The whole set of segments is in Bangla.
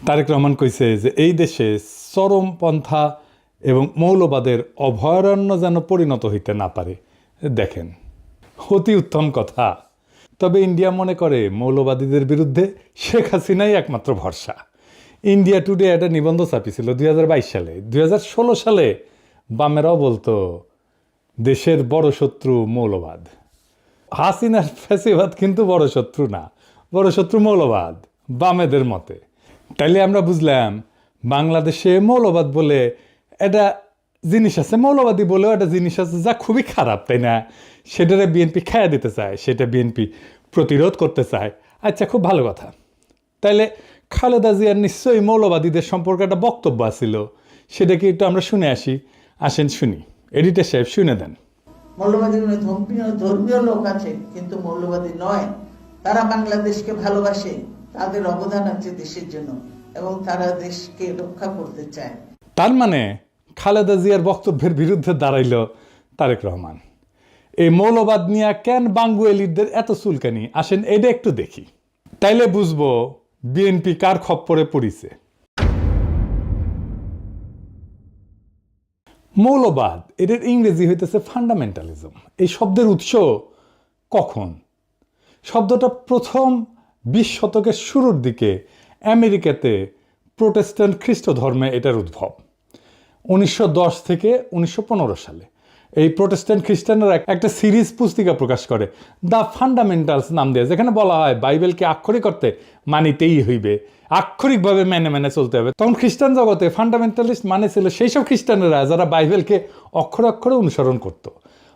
তারেক রহমান কইছে যে এই দেশে চরমপন্থা এবং মৌলবাদের অভয়ারণ্য যেন পরিণত হইতে না পারে। দেখেন, অতি উত্তম কথা। তবে ইন্ডিয়া মনে করে মৌলবাদীদের বিরুদ্ধে শেখ হাসিনাই একমাত্র ভরসা। ইন্ডিয়া টুডে একটা নিবন্ধ ছাপিয়েছিল 2022 সালে। 2016 সালে বামেরাও বলতো দেশের বড় শত্রু মৌলবাদ। হাসিনার ফ্যাসিবাদ কিন্তু বড় শত্রু না, বড় শত্রু মৌলবাদ বামেদের মতে। তাইলে আমরা বুঝলাম বাংলাদেশে মৌলবাদ বলে একটা জিনিস আছে, মৌলবাদী বলেও একটা জিনিস আছে যা খুবই খারাপ, তাই না? সেটারে বিএনপি খাইয়া দিতে চায়, সেটা বিএনপি প্রতিরোধ করতে চায়। আচ্ছা, খুব ভালো কথা। তাইলে খালেদা জিয়ার নিশ্চয়ই মৌলবাদীদের সম্পর্কে একটা বক্তব্য আছিল, সেটা কি একটু আমরা শুনে আসি? আসেন শুনি, এডিটর সাহেব শুনে দেন। মৌলবাদী ধর্মীয় লোক আছে কিন্তু মৌলবাদী নয়, তারা বাংলাদেশকে ভালোবাসে, তাদের অবদান আছে দেশের জন্য এবং তারা দেশকে রক্ষা করতে চায়। তার মানে খালেদা জিয়ার বক্তব্যের বিরুদ্ধে দাঁড়াইল তারেক রহমান। এই মৌলবাদ নিয়ে কেন বাঙ্গুয়েলিদের এত চুলকানি? আসেন এটা একটু দেখি, তাইলে বুঝবো বিএনপি কার খপ্পরে পড়িছে। মৌলবাদ এদের ইংরেজি হইতেছে ফান্ডামেন্টালিজম। এই শব্দের উৎস কখন? শব্দটা প্রথম 20 শতকের শুরুর দিকে আমেরিকাতে প্রোটেস্ট্যান্ট খ্রিস্ট ধর্মে এটার উদ্ভব। 1910 থেকে 1915 সালে এই প্রোটেস্ট্যান্ট খ্রিস্টানরা একটা সিরিজ পুস্তিকা প্রকাশ করে, দ্য ফান্ডামেন্টালস নাম দিয়ে, যেখানে বলা হয় বাইবেলকে আক্ষরিক অর্থে মানিতেই হইবে, আক্ষরিকভাবে মেনে মেনে চলতে হবে। তখন খ্রিস্টান জগতে ফান্ডামেন্টালিস্ট মানে ছিল সেই সব খ্রিস্টানেরা যারা বাইবেলকে অক্ষরে অক্ষরে অনুসরণ করত,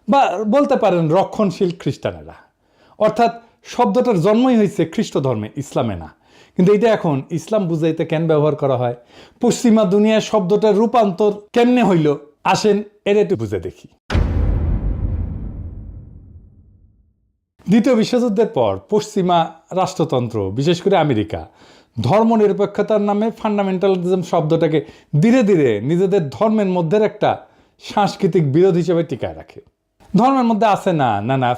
বা বলতে পারেন রক্ষণশীল খ্রিস্টানেরা। অর্থাৎ শব্দটার জন্মই হয়েছে খ্রিস্ট ধর্মে, ইসলামে না। কিন্তু এটা এখন ইসলাম বুঝাইতে কেন ব্যবহার করা হয়? পশ্চিমা দুনিয়ায় শব্দটার রূপান্তর কেমনে হইল? আসেন এটা একটু বুঝে দেখি। দ্বিতীয় বিশ্বযুদ্ধের পর পশ্চিমা রাষ্ট্রতন্ত্র, বিশেষ করে আমেরিকা, ধর্মনিরপেক্ষতার নামে ফান্ডামেন্টালিজম শব্দটাকে ধীরে ধীরে নিজেদের ধর্মের মধ্যে একটা সাংস্কৃতিক বিরোধ হিসেবে টিকায় রাখে। ধর্মের মধ্যে আছে না না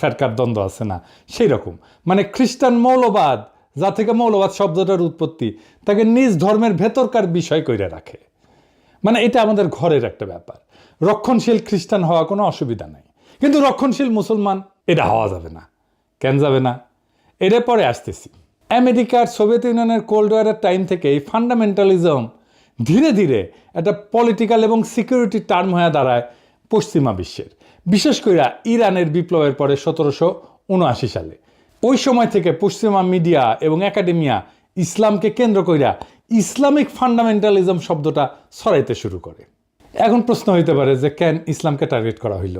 ফেরকার দ্বন্দ্ব আছে না, সেই রকম। মানে খ্রিস্টান মৌলবাদ, যা থেকে মৌলবাদ শব্দটার উৎপত্তি, তাকে নিজ ধর্মের ভেতরকার বিষয় কইরা রাখে। মানে এটা আমাদের ঘরের একটা ব্যাপার। রক্ষণশীল খ্রিস্টান হওয়া কোনো অসুবিধা নাই, কিন্তু রক্ষণশীল মুসলমান এটা হওয়া যাবে না। কেন যাবে না? এর পরে আসতেছি। আমেরিকার সোভিয়েত ইউনিয়নের কোল্ড ওয়ারের টাইম থেকে এই ফান্ডামেন্টালিজম ধীরে ধীরে একটা পলিটিক্যাল এবং সিকিউরিটি টার্ম হয়ে দাঁড়ায় পশ্চিমা বিশ্বের, বিশেষ করে ইরানের বিপ্লবের পরে 1779 সালে। ওই সময় থেকে পশ্চিমা মিডিয়া এবং একাডেমিয়া ইসলামকে কেন্দ্র কইরা ইসলামিক ফান্ডামেন্টালিজম শব্দটা ছড়াইতে শুরু করে। এখন প্রশ্ন হইতে পারে যে কেন ইসলামকে টার্গেট করা হইল?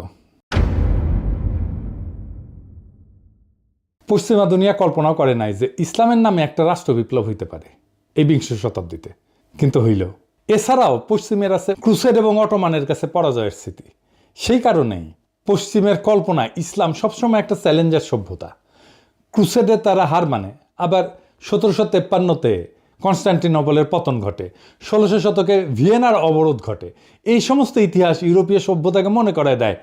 পশ্চিমা দুনিয়া কল্পনাও করে নাই যে ইসলামের নামে একটা রাষ্ট্র বিপ্লব হইতে পারে এই 20 শতাব্দীতে, কিন্তু হইল। এছাড়াও পশ্চিমের আছে ক্রুসেড এবং অটোমানের কাছে পরাজয়ের স্মৃতি। সেই কারণেই পশ্চিমের কল্পনায় ইসলাম সবসময় একটা চ্যালেঞ্জার সভ্যতা। ক্রুসেডে তারা হার মানে, আবার 1753-তে কনস্টান্টিনোপলের পতন ঘটে, 1600 শতকে ভিয়েনার অবরোধ ঘটে। এই সমস্ত ইতিহাস ইউরোপীয় সভ্যতাকে মনে করায় দেয়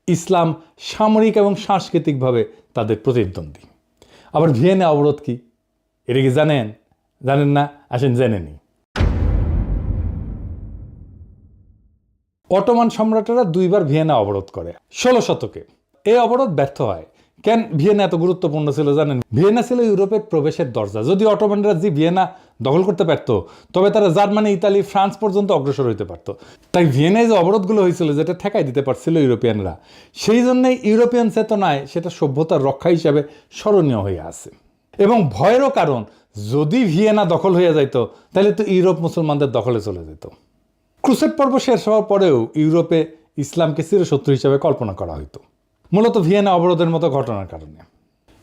ইসলাম সামরিক এবং সাংস্কৃতিকভাবে তাদের প্রতিদ্বন্দ্বী। আবার ভিয়েনা অবরোধ কি, এটা কি জানেন? জানেন না? আসেন জেনে নিই। অটোমান সম্রাটেরা 2বার ভিয়েনা অবরোধ করে 16 শতকে। এই অবরোধ ব্যর্থ হয়। কেন ভিয়েনা এত গুরুত্বপূর্ণ ছিল জানেন? ভিয়েনা ছিল ইউরোপের প্রবেশের দরজা। যদি অটোমানরা যে ভিয়েনা দখল করতে পারত, তবে তারা জার্মানি, ইতালি, ফ্রান্স পর্যন্ত অগ্রসর হইতে পারত। তাই ভিয়েনায় যে অবরোধগুলো হয়েছিল, যেটা ঠেকাই দিতে পারছিল ইউরোপিয়ানরা, সেই জন্যই ইউরোপিয়ান চেতনায় সেটা সভ্যতার রক্ষা হিসাবে স্মরণীয় হয়ে আছে। এবং ভয়েরও কারণ, যদি ভিয়েনা দখল হয়ে যাইত তাহলে তো ইউরোপ মুসলমানদের দখলে চলে যেত। ক্রুসেড পর্ব শেষ হওয়ার পরেও ইউরোপে ইসলামকে চিরশত্রু হিসেবে কল্পনা করা হইতো, মূলত ভিয়েনা অবরোধের মতো ঘটনার কারণে।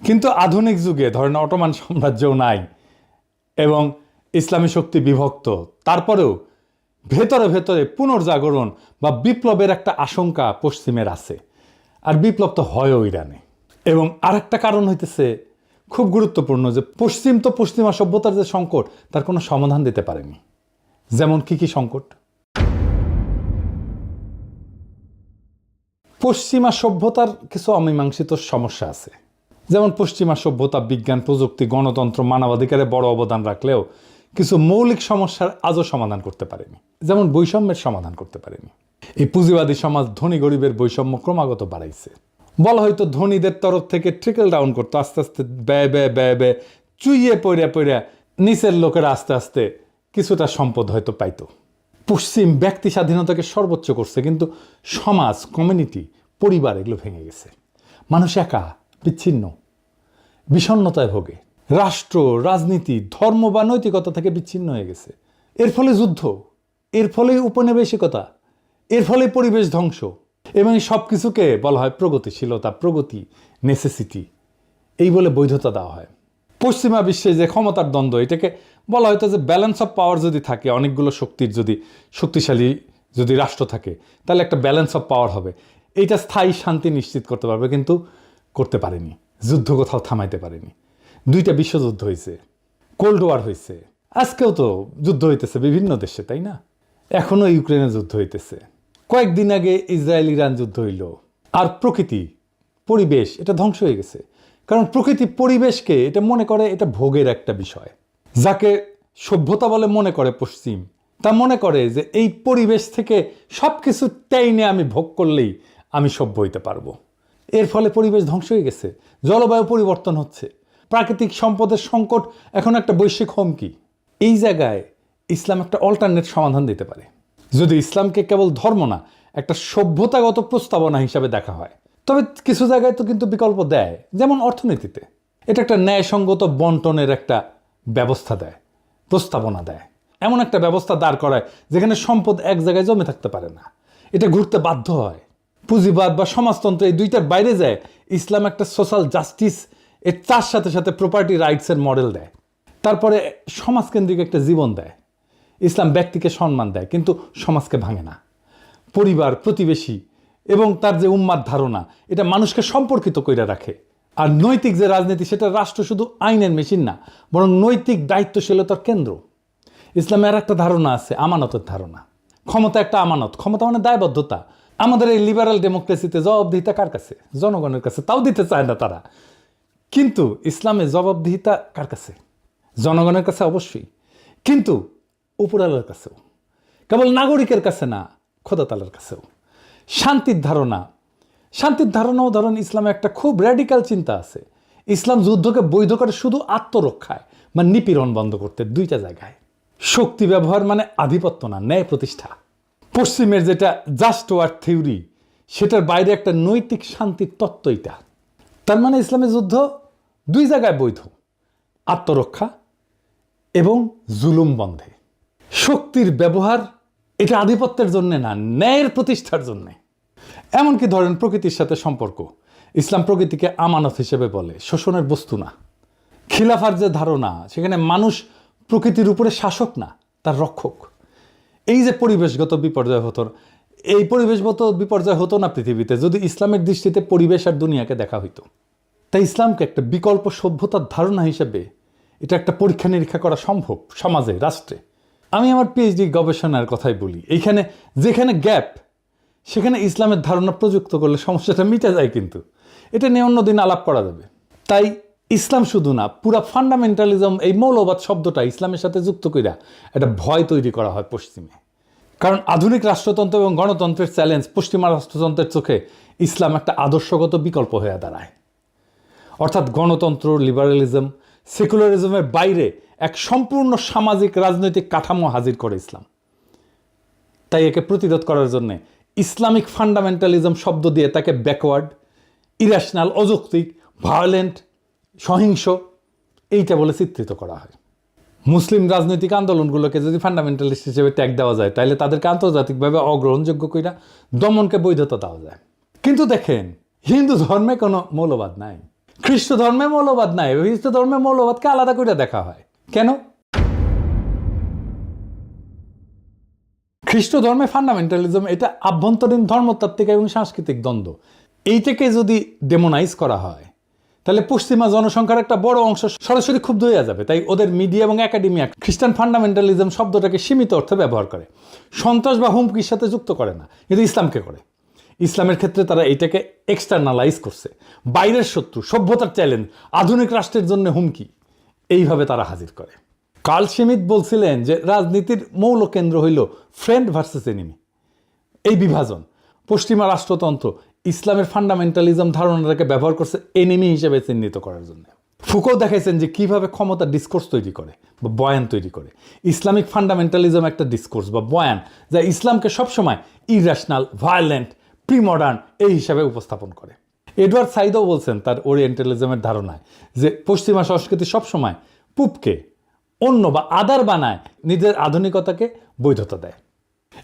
কিন্তু আধুনিক যুগে ধরেন অটোমান সাম্রাজ্যও নাই এবং ইসলামী শক্তি বিভক্ত, তারপরেও ভেতরে ভেতরে পুনর্জাগরণ বা বিপ্লবের একটা আশঙ্কা পশ্চিমের আছে। আর বিপ্লব তো হয়ও ইরানে। এবং আরেকটা কারণ হইতেছে খুব গুরুত্বপূর্ণ, যে পশ্চিম তো পশ্চিমা সভ্যতার যে সংকট, তার কোনো সমাধান দিতে পারেনি। যেমন কি সংকট? পশ্চিমা সভ্যতার কিছু অমীমাংসিত সমস্যা আছে। যেমন পশ্চিমা সভ্যতা বিজ্ঞান, প্রযুক্তি, গণতন্ত্র, মানবাধিকারে বড় অবদান রাখলেও কিছু মৌলিক সমস্যার আজও সমাধান করতে পারেনি, যেমন বৈষম্যের সমাধান করতে পারেনি। এই পুঁজিবাদী সমাজ ধনী গরিবের বৈষম্য ক্রমাগত বাড়াইছে। বলা হয়তো ধনীদের তরফ থেকে ট্রিকল ডাউন করতো, আস্তে আস্তে ব্যয় ব্যয় ব্যয় ব্যয় চুইয়ে পড়িয়া পড়িয়া নিচের লোকেরা আস্তে আস্তে কিছুটা সম্পদ হয়তো পাইতো। পশ্চিম ব্যক্তি স্বাধীনতাকে সর্বোচ্চ করছে, কিন্তু সমাজ, কমিউনিটি, পরিবার এগুলো ভেঙে গেছে। মানুষ একা, বিচ্ছিন্ন, বিষণ্ণতায় ভোগে। রাষ্ট্র, রাজনীতি, ধর্ম বা নৈতিকতা থেকে বিচ্ছিন্ন হয়ে গেছে। এর ফলে যুদ্ধ, এর ফলে উপনিবেশিকতা, এর ফলে পরিবেশ ধ্বংস, এবং সব কিছুকে বলা হয় প্রগতিশীলতা, প্রগতি, নেসেসিটি, এই বলে বৈধতা দেওয়া হয়। পশ্চিমা বিশ্বে যে ক্ষমতার দ্বন্দ্ব, এটাকে বলা হয়তো যে ব্যালেন্স অফ পাওয়ার যদি থাকে, অনেকগুলো শক্তির যদি শক্তিশালী যদি রাষ্ট্র থাকে, তাহলে একটা ব্যালেন্স অফ পাওয়ার হবে, এইটা স্থায়ী শান্তি নিশ্চিত করতে পারবে, কিন্তু করতে পারেনি। যুদ্ধ কোথাও থামাইতে পারেনি। 2টা বিশ্বযুদ্ধ হয়েছে, কোল্ড ওয়ার হয়েছে, আজকেও তো যুদ্ধ হইতেছে বিভিন্ন দেশে, তাই না? এখনো ইউক্রেনে যুদ্ধ হইতেছে, কয়েকদিন আগে ইসরায়েল ইরান যুদ্ধ হইল। আর প্রকৃতি, পরিবেশ, এটা ধ্বংস হয়ে গেছে। কারণ প্রকৃতি পরিবেশকে এটা মনে করে এটা ভোগের একটা বিষয়। যাকে সভ্যতা বলে মনে করে পশ্চিম, তা মনে করে যে এই পরিবেশ থেকে সব কিছু টাইনে আমি ভোগ করলেই আমি সভ্য হইতে পারবো। এর ফলে পরিবেশ ধ্বংস হয়ে গেছে, জলবায়ু পরিবর্তন হচ্ছে, প্রাকৃতিক সম্পদের সংকট এখন একটা বৈশ্বিক হুমকি। এই জায়গায় ইসলাম একটা অল্টারনেট সমাধান দিতে পারে, যদি ইসলামকে কেবল ধর্ম না, একটা সভ্যতাগত প্রস্তাবনা হিসাবে দেখা হয়। তবে কিছু জায়গায় তো কিন্তু বিকল্প দেয়, যেমন অর্থনীতিতে এটা একটা ন্যায়সঙ্গত বন্টনের একটা ব্যবস্থা দেয়, প্রস্তাবনা দেয়। এমন একটা ব্যবস্থা দাঁড় করায় যেখানে সম্পদ এক জায়গায় জমে থাকতে পারে না, এটা ঘুরতে বাধ্য হয়। পুঁজিবাদ বা সমাজতন্ত্র এই দুইটার বাইরে যায় ইসলাম একটা সোশ্যাল জাস্টিস, এর তার সাথে সাথে প্রপার্টি রাইটসের মডেল দেয়। তারপরে সমাজকেন্দ্রিক একটা জীবন দেয়। ইসলাম ব্যক্তিকে সম্মান দেয়, কিন্তু সমাজকে ভাঙে না। পরিবার, প্রতিবেশী এবং তার যে উম্মার ধারণা, এটা মানুষকে সম্পর্কিত করে রাখে। আর নৈতিক যে রাজনীতি, সেটা রাষ্ট্র শুধু আইনের মেশিন না, বরং নৈতিক দায়িত্বশীলতার কেন্দ্র। ইসলামের একটা ধারণা আছে, আমানতের ধারণা। ক্ষমতা একটা আমানত, ক্ষমতা মানে দায়বদ্ধতা। আমাদের এই লিবারাল ডেমোক্রেসিতে জবাবদিহিতা কার কাছে? জনগণের কাছে, তাও দিতে চায় না তারা। কিন্তু ইসলামে জবাবদিহিতা কার কাছে? জনগণের কাছে অবশ্যই, কিন্তু উপরালার কাছেও। কেবল নাগরিকের কাছে না, খোদা তাআলার কাছেও। শান্তির ধারণা, শান্তির ধারণাও ধরেন ইসলামে একটা খুব র্যাডিক্যাল চিন্তা আছে। ইসলাম যুদ্ধকে বৈধ করে শুধু আত্মরক্ষায় বা নিপীড়ন বন্ধ করতে 2টা জায়গায়। শক্তি ব্যবহার মানে আধিপত্য না, ন্যায় প্রতিষ্ঠা। পশ্চিমের যেটা জাস্ট ওয়ার থিওরি, সেটার বাইরে একটা নৈতিক শান্তির তত্ত্ব এটা। তার মানে ইসলামের যুদ্ধ 2 জায়গায় বৈধ, আত্মরক্ষা এবং জুলুম বন্ধে। শক্তির ব্যবহার এটা আধিপত্যের জন্য না, ন্যায়ের প্রতিষ্ঠার জন্যে। এমনকি ধরেন প্রকৃতির সাথে সম্পর্ক, ইসলাম প্রকৃতিকে আমানত হিসেবে বলে, শোষণের বস্তু না। খিলাফার যে ধারণা, সেখানে মানুষ প্রকৃতির উপরে শাসক না, তার রক্ষক। এই যে পরিবেশগত বিপর্যয় হতো, এই পরিবেশগত বিপর্যয় হতো না পৃথিবীতে যদি ইসলামের দৃষ্টিতে পরিবেশ আর দুনিয়াকে দেখা হইতো। তাই ইসলামকে একটা বিকল্প সভ্যতার ধারণা হিসেবে এটা একটা পরীক্ষা নিরীক্ষা করা সম্ভব সমাজে, রাষ্ট্রে। আমি আমার পিএইচডি গবেষণার কথাই বলি, এইখানে যেখানে গ্যাপ, সেখানে ইসলামের ধারণা প্রযুক্ত করলে সমস্যাটা মিটে যায়, কিন্তু এটা নিয়ে অন্যদিন আলাপ করা যাবে। তাই ইসলাম শুধু না, পুরা ফান্ডামেন্টালিজম, এই মৌলবাদ শব্দটা ইসলামের সাথে যুক্ত কইরা একটা ভয় তৈরি করা হয় পশ্চিমে। কারণ আধুনিক রাষ্ট্রতন্ত্র এবং গণতন্ত্রের চ্যালেঞ্জ পশ্চিমা রাষ্ট্রতন্ত্রের চোখে ইসলাম একটা আদর্শগত বিকল্প হয়ে দাঁড়ায়। অর্থাৎ গণতন্ত্র, লিবারালিজম, সেকুলারিজমের বাইরে এক সম্পূর্ণ সামাজিক রাজনৈতিক কাঠামো হাজির করে ইসলাম। তাই একে প্রতিরোধ করার জন্য ইসলামিক ফান্ডামেন্টালিজম শব্দ দিয়ে তাকে ব্যাকওয়ার্ড, ইরেশনাল, অযৌক্তিক, ভায়োলেন্ট, সহিংস এইটা বলে চিত্রিত করা হয়। মুসলিম রাজনৈতিক আন্দোলনগুলোকে যদি ফান্ডামেন্টালিস্ট হিসেবে ট্যাগ দেওয়া যায়, তাহলে তাদেরকে আন্তর্জাতিকভাবে অগ্রহণযোগ্য কইরা দমনকে বৈধতা দেওয়া যায়। কিন্তু দেখেন, হিন্দু ধর্মে কোনো মৌলবাদ নাই, খ্রিস্ট ধর্মে মৌলবাদ নাই, খ্রিস্ট ধর্মে মৌলবাদকে আলাদা করে দেখা হয়। কেন? খ্রিস্ট ধর্মে ফান্ডামেন্টালিজম এটা আভ্যন্তরীণ ধর্মতাত্ত্বিক এবং সাংস্কৃতিক দ্বন্দ্ব। এইটাকে যদি ডেমোনাইজ করা হয়, তাহলে পশ্চিমা জনসংখ্যার একটা বড় অংশ সরাসরি ক্ষুব্ধ হয়ে যাবে। তাই ওদের মিডিয়া এবং একাডেমিয়া খ্রিস্টান ফান্ডামেন্টালিজম শব্দটাকে সীমিত অর্থে ব্যবহার করে, সন্ত্রাস বা হুমকির সাথে যুক্ত করে না, কিন্তু ইসলামকে করে। ইসলামের ক্ষেত্রে তারা এইটাকে এক্সটার্নালাইজ করছে, বাইরের শত্রু, সভ্যতার চ্যালেঞ্জ, আধুনিক রাষ্ট্রের জন্য হুমকি, এইভাবে তারা হাজির করে। কার্ল শিমিট বলছিলেন যে রাজনীতির মৌল কেন্দ্র হইল ফ্রেন্ড ভার্সেস এনিমি, এই বিভাজন। পশ্চিমা রাষ্ট্রতন্ত্র ইসলামের ফান্ডামেন্টালিজম ধারণাটাকে ব্যবহার করছে এনিমি হিসেবে চিহ্নিত করার জন্য। ফুকো দেখাইছেন যে কিভাবে ক্ষমতা ডিসকোর্স তৈরি করে বা বয়ান তৈরি করে। ইসলামিক ফান্ডামেন্টালিজম একটা ডিসকোর্স বা বয়ান যা ইসলামকে সবসময় ইরেশনাল, ভায়োলেন্ট, প্রিমডার্ন এই হিসাবে উপস্থাপন করে। এডওয়ার্ড সাইদও বলছেন তার ওরিয়েন্টালিজমের ধারণায় যে পশ্চিমা সংস্কৃতি সবসময় পূবকে অন্য বা আদার বানায়, নিজের আধুনিকতাকে বৈধতা দেয়।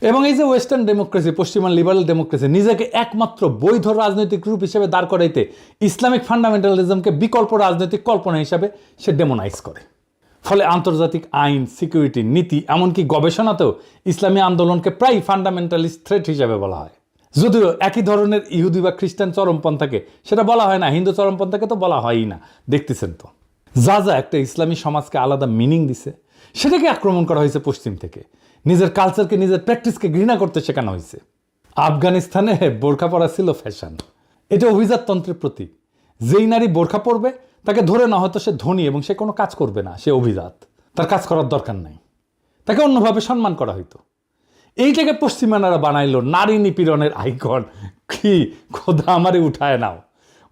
এবং এই যে ওয়েস্টার্ন ডেমোক্রেসি, পশ্চিমা লিবারাল ডেমোক্রেসি নিজেকে একমাত্র বৈধ রাজনৈতিক রূপ হিসেবে দাঁড় করাইতে ইসলামিক ফান্ডামেন্টালিজমকে বিকল্প রাজনৈতিক কল্পনা হিসাবে সে ডেমোনাইজ করে। ফলে আন্তর্জাতিক আইন, সিকিউরিটি, নীতি, এমনকি গবেষণাতেও ইসলামী আন্দোলনকে প্রায় ফান্ডামেন্টালিস্ট থ্রেট হিসাবে বলা হয়। যদিও একই ধরনের ইহুদি বা খ্রিস্টান চরমপন্থাকে সেটা বলা হয় না, হিন্দু চরমপন্থাকে তো বলা হয়ই না, দেখতেছেন তো। যা যা একটা ইসলামী সমাজকে আলাদা মিনিং দিছে সেটাকে আক্রমণ করা হয়েছে পশ্চিম থেকে। নিজের কালচারকে, নিজের প্র্যাকটিসকে ঘৃণা করতে শেখানো হয়েছে। আফগানিস্তানে বোরখা পরা ছিল ফ্যাশন, এটা অভিজাততন্ত্রের প্রতীক। যেই নারী বোরখা পরবে তাকে ধরে না হয়তো সে ধনী এবং সে কোনো কাজ করবে না, সে অভিজাত, তার কাজ করার দরকার নাই, তাকে অন্যভাবে সম্মান করা হইতো। এইটাকে পশ্চিমানারা বানাইলো নারী নিপীড়নের আইকন। কি খোদা আমারে উঠায় নাও।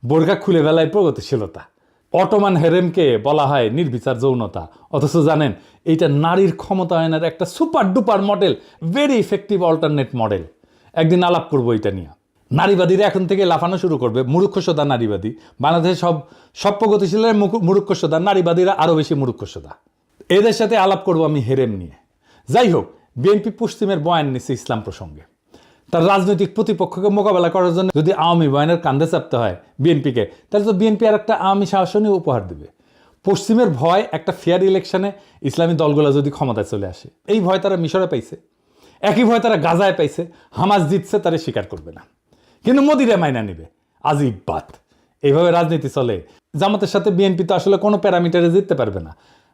বোরখা খুলে বেলায় প্রগতিশীলতা। অটোমান হেরেমকে বলা হয় নির্বিচার যৌনতা, অথচ জানেন এইটা নারীর ক্ষমতায়নের একটা super duper model, very effective alternate model. একদিন আলাপ করবো এটা নিয়ে। নারীবাদীরা এখন থেকে লাফানো শুরু করবে, মূর্খসোদা নারীবাদী। বাংলাদেশে সব প্রগতিশীলের মূর্খসোদা, নারীবাদীরা আরও বেশি মূর্খসোদা। এদের সাথে আলাপ করবো আমি হেরেম নিয়ে। যাই হোক, বিএনপি পশ্চিমের বয়ান নিচ্ছে ইসলাম প্রসঙ্গে। তার রাজনৈতিক প্রতিপক্ষকে মোকাবেলা করার জন্য যদি আওয়ামী বয়ানের কান্দে চাপতে হয় বিএনপিকে, তাহলে তো বিএনপি আর একটা আওয়ামী শাসনই উপহার দেবে। পশ্চিমের ভয় একটা ফেয়ার ইলেকশনে ইসলামী দলগুলো যদি ক্ষমতায় চলে আসে, এই ভয় তারা মিশরে পাইছে, একই ভয় তারা গাজায় পাইছে। হামাস জিতছে, তারা স্বীকার করবে না, কিন্তু মোদিরা মাইনা নেবে। আজিব বাত। এইভাবে রাজনীতি চলে। জামাতের সাথে বিএনপি তো আসলে কোনো প্যারামিটারে জিততে পারবে না,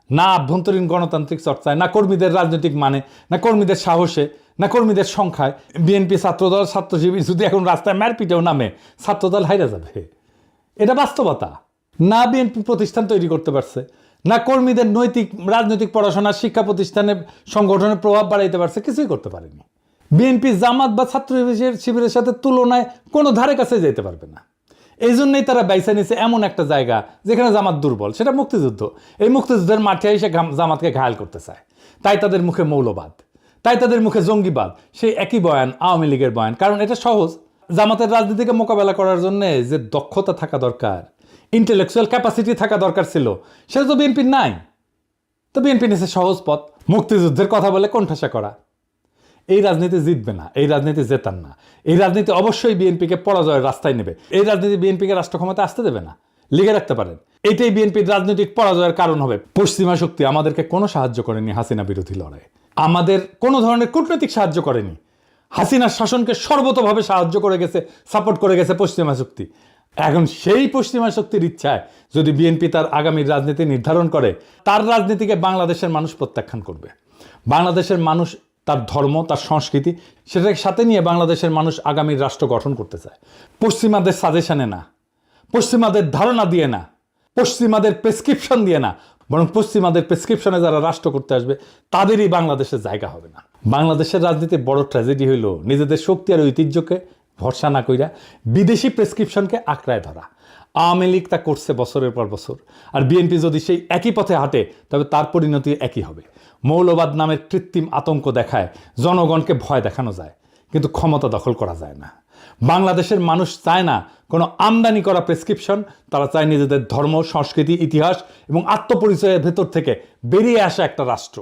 না আভ্যন্তরীণ গণতান্ত্রিক চর্চায়, না কর্মীদের রাজনৈতিক মানে, না কর্মীদের সাহসে, না কর্মীদের সংখ্যায়। বিএনপি ছাত্রদল, ছাত্র শিবির যদি এখন রাস্তায় মারপিটেও নামে, ছাত্রদল হাইরা যাবে। এটা বাস্তবতা। না বিএনপি প্রতিষ্ঠান তৈরি করতে পারছে, না কর্মীদের নৈতিক রাজনৈতিক পড়াশোনা, শিক্ষা প্রতিষ্ঠানে সংগঠনের প্রভাব বাড়াইতে পারছে, কিছুই করতে পারেনি। বিএনপি জামাত বা ছাত্র শিবিরের সাথে তুলনায় কোনো ধারে কাছে যেতে পারবে না। এই জন্যই তারা বাইসা নিছে এমন একটা জায়গা যেখানে জামাত দুর্বল, সেটা মুক্তিযুদ্ধ। এই মুক্তিযুদ্ধের মাঠে এসে জামাতকে ঘায়াল করতে চায়, তাই তাদের মুখে মৌলবাদ, তাই তাদের মুখে জঙ্গিবাদ। সেই একই বয়ান আওয়ামী লীগের বয়ান, কারণ এটা সহজ। জামাতের রাজনীতিকে মোকাবেলা করার জন্য যে দক্ষতা থাকা দরকার, ইন্টেলেকচুয়াল ক্যাপাসিটি থাকা দরকার ছিল, সেটা তো বিএনপির নাই। তো বিএনপি নিছে সহজ পথ, মুক্তিযুদ্ধের কথা বলে কোণঠাসা করা। এই রাজনীতি জিতবে না, এই রাজনীতি জেতার না। এই রাজনীতি অবশ্যই বিএনপিকে পরাজয়ের রাস্তায় নেবে। এই রাজনীতি বিএনপিকে রাষ্ট্র ক্ষমতা আসতে দেবে না, লিখে রাখতে পারেন। এটাই বিএনপির রাজনৈতিক পরাজয়ের কারণ হবে। পশ্চিমা শক্তি আমাদেরকে কোনো সাহায্য করেনি হাসিনা বিরোধী লড়াই, আমাদের কোনো ধরনের কূটনৈতিক সাহায্য করেনি। হাসিনার শাসনকে সর্বতভাবে সাহায্য করে গেছে, সাপোর্ট করে গেছে পশ্চিমা শক্তি। এখন সেই পশ্চিমা শক্তির ইচ্ছায় যদি বিএনপি তার আগামীর রাজনীতি নির্ধারণ করে, তার রাজনীতিকে বাংলাদেশের মানুষ প্রত্যাখ্যান করবে। বাংলাদেশের মানুষ তার ধর্ম, তার সংস্কৃতি, সেটাকে সাথে নিয়ে বাংলাদেশের মানুষ আগামীর রাষ্ট্র গঠন করতে চায়। পশ্চিমাদের সাজেশনে না, পশ্চিমাদের ধারণা দিয়ে না, পশ্চিমাদের প্রেসক্রিপশন দিয়ে না, বরং পশ্চিমাদের প্রেসক্রিপশনে যারা রাষ্ট্র করতে আসবে তাদেরই বাংলাদেশের জায়গা হবে না। বাংলাদেশের রাজনীতির বড় ট্র্যাজেডি হইল নিজেদের শক্তি আর ঐতিহ্যকে ভরসা না কইরা বিদেশি প্রেসক্রিপশনকে আঁকড়ায় ধরা। আওয়ামী লীগ তা করছে বছরের পর বছর, আর বিএনপি যদি সেই একই পথে হাঁটে তবে তার পরিণতি একই হবে। মৌলবাদ নামের কৃত্রিম আতঙ্ক দেখায় জনগণকে ভয় দেখানো যায়, কিন্তু ক্ষমতা দখল করা যায় না। বাংলাদেশের মানুষ চায় না কোনো আমদানি করা প্রেসক্রিপশন, তারা চায় নিজেদের ধর্ম, সংস্কৃতি, ইতিহাস এবং আত্মপরিচয়ের ভেতর থেকে বেরিয়ে আসা একটা রাষ্ট্র।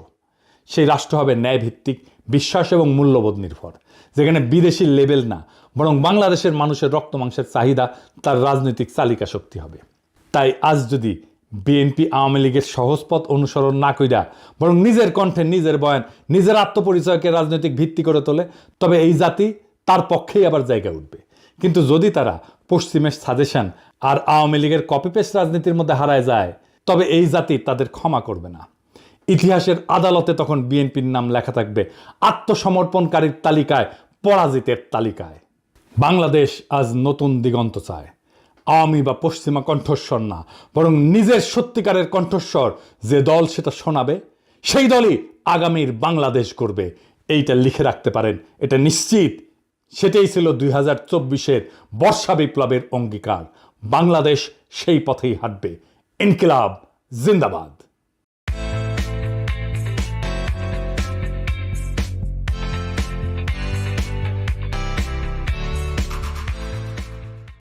সেই রাষ্ট্র হবে ন্যায়ভিত্তিক, বিশ্বাস এবং মূল্যবোধ নির্ভর, যেখানে বিদেশি লেবেল না, বরং বাংলাদেশের মানুষের রক্ত মাংসের চাহিদা তার রাজনৈতিক চালিকা শক্তি হবে। তাই আজ যদি বিএনপি আওয়ামী লীগের সহজ পথ অনুসরণ না কইরা বরং নিজের কণ্ঠে, নিজের বয়ান, নিজের আত্মপরিচয়কে রাজনৈতিক ভিত্তি করে তোলে, তবে এই জাতি তার পক্ষেই আবার জায়গা উঠবে। কিন্তু যদি তারা পশ্চিমের সাজেশন আর আওয়ামী লীগের কপি পেস্ট রাজনীতির মধ্যে হারায় যায়, তবে এই জাতি তাদের ক্ষমা করবে না। ইতিহাসের আদালতে তখন বিএনপির নাম লেখা থাকবে আত্মসমর্পণকারীর তালিকায়, পরাজিতের তালিকায়। বাংলাদেশ আজ নতুন দিগন্ত চায়। আওয়ামী বা পশ্চিমা কণ্ঠস্বর না, বরং নিজের সত্যিকারের কণ্ঠস্বর যে দল সেটা শোনাবে, সেই দলই আগামীর বাংলাদেশ করবে, এইটা লিখে রাখতে পারেন, এটা নিশ্চিত। সেটাই ছিল 2024-এর বর্ষা বিপ্লবের অঙ্গীকার। বাংলাদেশ সেই পথেই হাঁটবে। ইনকিলাব জিন্দাবাদ।